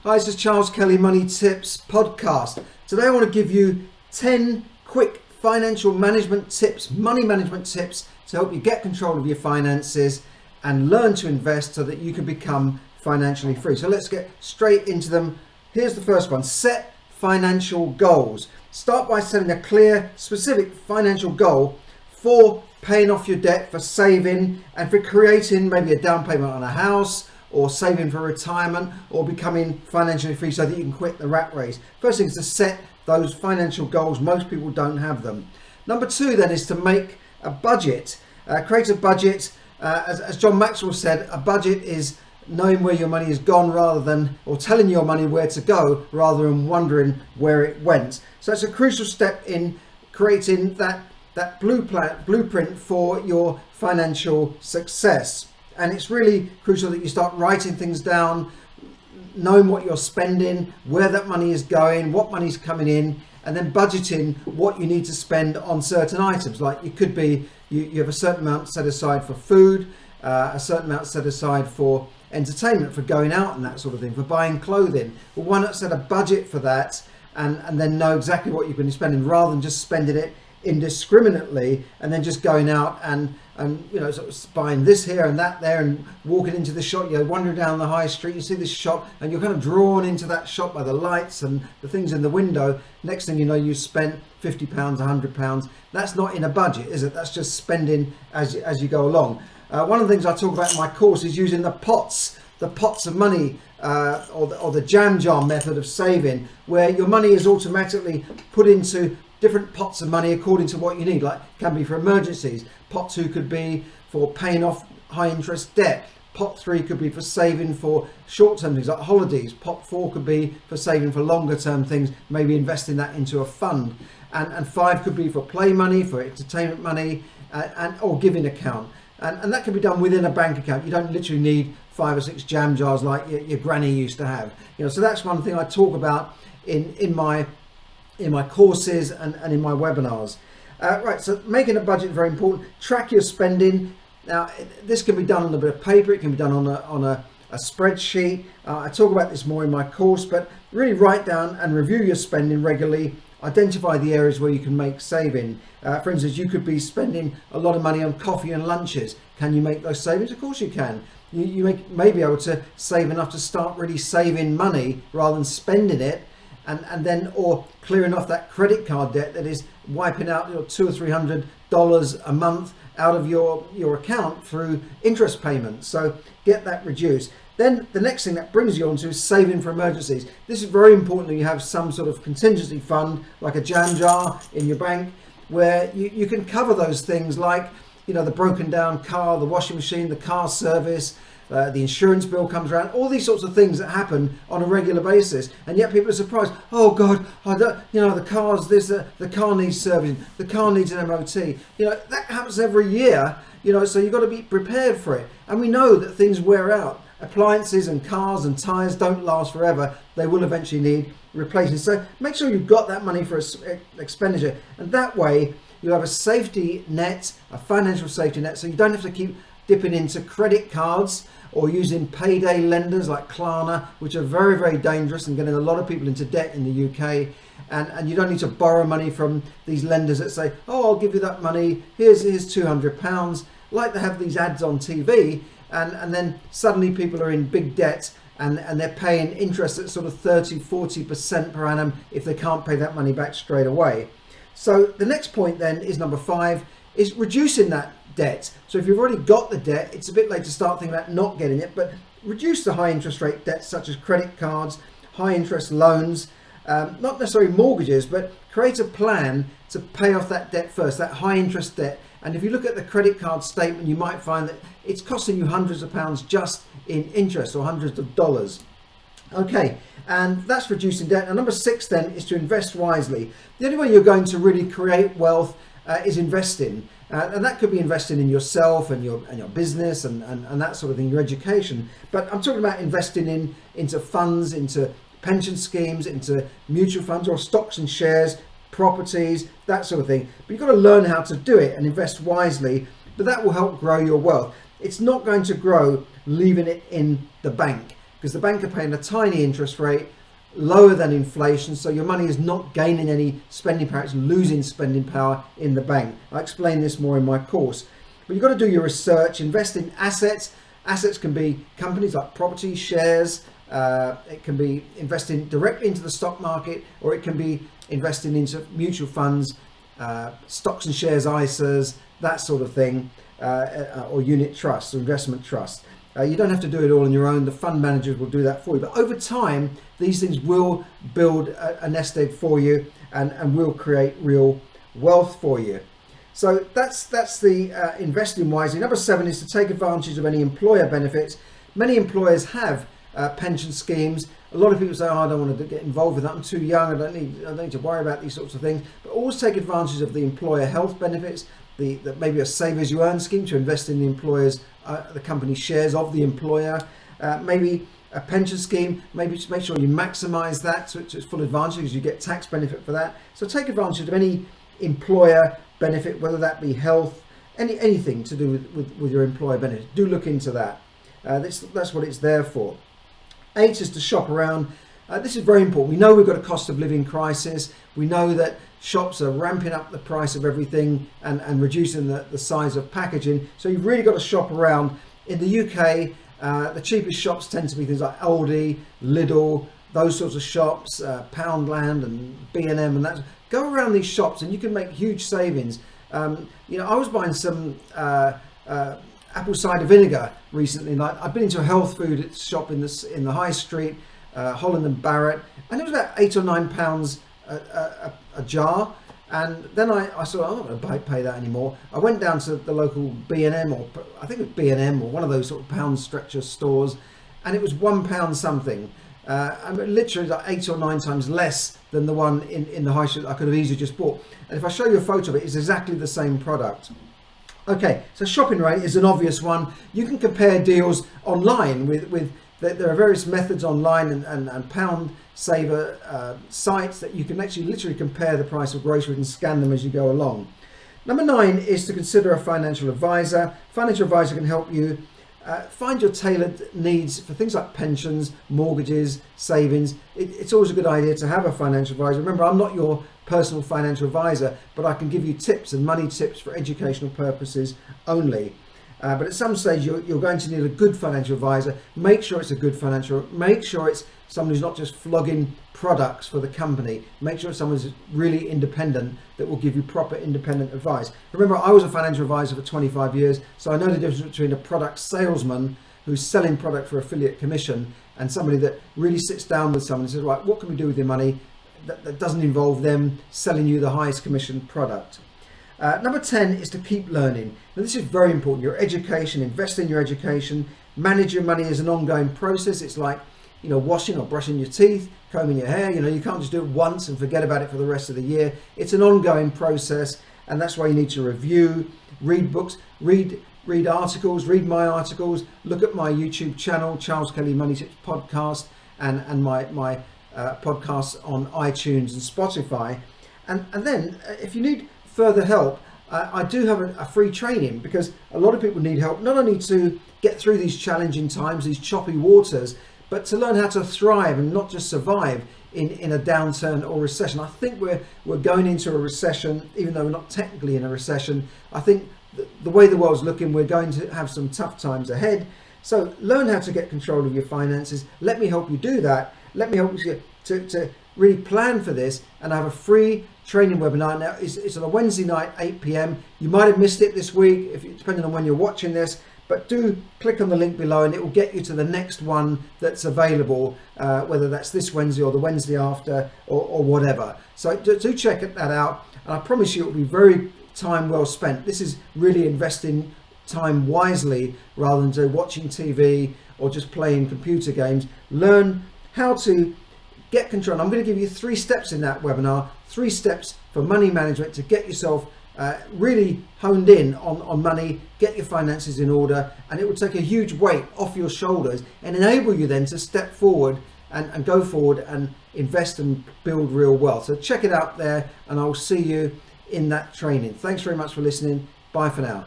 Hi, this is Charles Kelly Money Tips podcast. Today I want to give you 10 quick financial management tips, money management tips to help you get control of your finances and learn to invest so that you can become financially free. So let's get straight into them. Here's the first one. Set financial goals. Start by setting a clear, specific financial goal for paying off your debt, for saving, and for creating maybe a down payment on a house, or saving for retirement, or becoming financially free so that you can quit the rat race. First thing is to set those financial goals. Most people don't have them. Number two then is to make a budget. Create a budget. As John Maxwell said, a budget is knowing where your money has gone rather than, or telling your money where to go rather than wondering where it went. So it's a crucial step in creating that blueprint for your financial success. And it's really crucial that you start writing things down, knowing what you're spending, where that money is going, what money's coming in, and then budgeting what you need to spend on certain items. Like it could be you have a certain amount set aside for food, a certain amount set aside for entertainment, for going out and that sort of thing, for buying clothing. Well, why not set a budget for that and then know exactly what you're going to be spending rather than just spending it indiscriminately and then just going out and sort of buying this here and that there and walking into the shop. You're wandering down the high street, you see this shop and you're kind of drawn into that shop by the lights and the things in the window. Next thing you know, you spent £50, £100. That's not in a budget, is it? That's just spending as you go along. One of the things I talk about in my course is using the pots of money, or the jam jar method of saving, where your money is automatically put into different pots of money according to what you need. Like can be for emergencies. Pot 2 could be for paying off high interest debt. Pot 3 could be for saving for short-term things like holidays. Pot 4 could be for saving for longer term things, maybe investing that into a fund. And 5 could be for play money, for entertainment money, or giving account. And that can be done within a bank account. You don't literally need 5 or 6 jam jars like your granny used to have. So that's one thing I talk about in my courses and in my webinars. Right, so making a budget is very important. Track your spending. Now, this can be done on a bit of paper. It can be done on a spreadsheet. I talk about this more in my course, but really write down and review your spending regularly. Identify the areas where you can make saving. For instance, you could be spending a lot of money on coffee and lunches. Can you make those savings? Of course you can. You may be able to save enough to start really saving money rather than spending it. And then, or clearing off that credit card debt that is wiping out your $200 or $300 a month out of your account through interest payments. So get that reduced. Then the next thing that brings you on to is saving for emergencies. This is very important that you have some sort of contingency fund, like a jam jar in your bank, where you can cover those things like, the broken down car, the washing machine, the car service, the insurance bill comes around, all these sorts of things that happen on a regular basis, and yet people are surprised. Oh God, the car needs servicing, the car needs an MOT. That happens every year. So you've got to be prepared for it. And we know that things wear out. Appliances and cars and tires don't last forever. They will eventually need replacing. So make sure you've got that money for expenditure, and that way you have a safety net, a financial safety net, so you don't have to keep dipping into credit cards or using payday lenders like Klarna, which are very, very dangerous and getting a lot of people into debt in the UK. And you don't need to borrow money from these lenders that say, oh, I'll give you that money, here's £200. Like they have these ads on TV, and then suddenly people are in big debt and they're paying interest at sort of 30-40% per annum if they can't pay that money back straight away. So the next point then is number 5, is reducing that debt. So if you've already got the debt, it's a bit late to start thinking about not getting it, but reduce the high interest rate debts such as credit cards, high interest loans, not necessarily mortgages, but create a plan to pay off that debt first, that high interest debt. And if you look at the credit card statement, you might find that it's costing you hundreds of pounds just in interest, or hundreds of dollars. Okay, and that's reducing debt. And number 6 then is to invest wisely. The only way you're going to really create wealth is investing. And that could be investing in yourself and your business and that sort of thing, your education. But I'm talking about investing into funds, into pension schemes, into mutual funds or stocks and shares, properties, that sort of thing. But you've got to learn how to do it and invest wisely, but that will help grow your wealth. It's not going to grow leaving it in the bank, because the bank are paying a tiny interest rate, lower than inflation, so your money is not gaining any spending power, it's losing spending power in the bank. I explain this more in my course. But you've got to do your research, invest in assets. Assets can be companies like property, shares, it can be investing directly into the stock market, or it can be investing into mutual funds, stocks and shares, ISAs, that sort of thing, or unit trusts or investment trusts. You don't have to do it all on your own. The fund managers will do that for you. But over time, these things will build a nest egg for you and will create real wealth for you. So that's the investing wisely. Number 7 is to take advantage of any employer benefits. Many employers have pension schemes. A lot of people say, oh, I don't want to get involved with that. I'm too young. I don't need to worry about these sorts of things. But always take advantage of the employer health benefits. Maybe a save as you earn scheme to invest in the employer's the company shares of the employer, maybe a pension scheme, maybe just make sure you maximize that to its full advantage because you get tax benefit for that. So take advantage of any employer benefit, whether that be health, anything to do with your employer benefit. Do look into that. That's what it's there for. 8 is to shop around. This is very important. We know we've got a cost of living crisis. We know that shops are ramping up the price of everything and reducing the size of packaging. So you've really got to shop around. In the UK, the cheapest shops tend to be things like Aldi, Lidl, those sorts of shops, Poundland and B&M and that. Go around these shops and you can make huge savings. I was buying some apple cider vinegar recently. Like I've been into a health food shop in the high street, Holland and Barrett, and it was about £8 or £9 a jar. And then I thought, I'm not going to pay that anymore. I went down to the local B&M, or I think it was B&M, or one of those sort of pound stretcher stores, and it was £1 something. I mean, literally like 8 or 9 times less than the one in the high street I could have easily just bought. And if I show you a photo of it, it's exactly the same product. Okay, so shopping rate is an obvious one. You can compare deals online there are various methods online and pound saver sites that you can actually literally compare the price of groceries and scan them as you go along. Number 9 is to consider a financial advisor. Financial advisor can help you find your tailored needs for things like pensions, mortgages, savings. It's always a good idea to have a financial advisor. Remember, I'm not your personal financial advisor, but I can give you tips and money tips for educational purposes only. But at some stage, you're going to need a good financial advisor. Make sure it's a good make sure it's someone who's not just flogging products for the company. Make sure it's someone who's really independent that will give you proper independent advice. Remember, I was a financial advisor for 25 years, so I know the difference between a product salesman who's selling product for affiliate commission and somebody that really sits down with someone and says, right, what can we do with your money that doesn't involve them selling you the highest commission product. Number 10 is to keep learning. Now this is very important. Your education, invest in your education, manage your money as an ongoing process. It's like, washing or brushing your teeth, combing your hair. You can't just do it once and forget about it for the rest of the year. It's an ongoing process, and that's why you need to review, read books, read articles, read my articles, look at my YouTube channel, Charles Kelly Money Tips Podcast, and my podcasts on iTunes and Spotify. And then if you need further help, I do have a free training, because a lot of people need help not only to get through these challenging times, these choppy waters, but to learn how to thrive and not just survive in a downturn or recession. I think we're going into a recession, even though we're not technically in a recession. I think the way the world's looking, we're going to have some tough times ahead. So learn how to get control of your finances. Let me help you do that. Let me help you to really plan for this, and I have a free training webinar. Now it's on a Wednesday night, 8 p.m. You might have missed it this week, depending on when you're watching this, but do click on the link below and it will get you to the next one that's available, whether that's this Wednesday or the Wednesday after or whatever. So do check that out, and I promise you it will be very time well spent. This is really investing time wisely rather than just watching TV or just playing computer games. Learn how to get control. I'm going to give you 3 steps in that webinar, 3 steps for money management to get yourself really honed in on money, get your finances in order, and it will take a huge weight off your shoulders and enable you then to step forward and go forward and invest and build real wealth. So check it out there, and I'll see you in that training. Thanks very much for listening. Bye for now.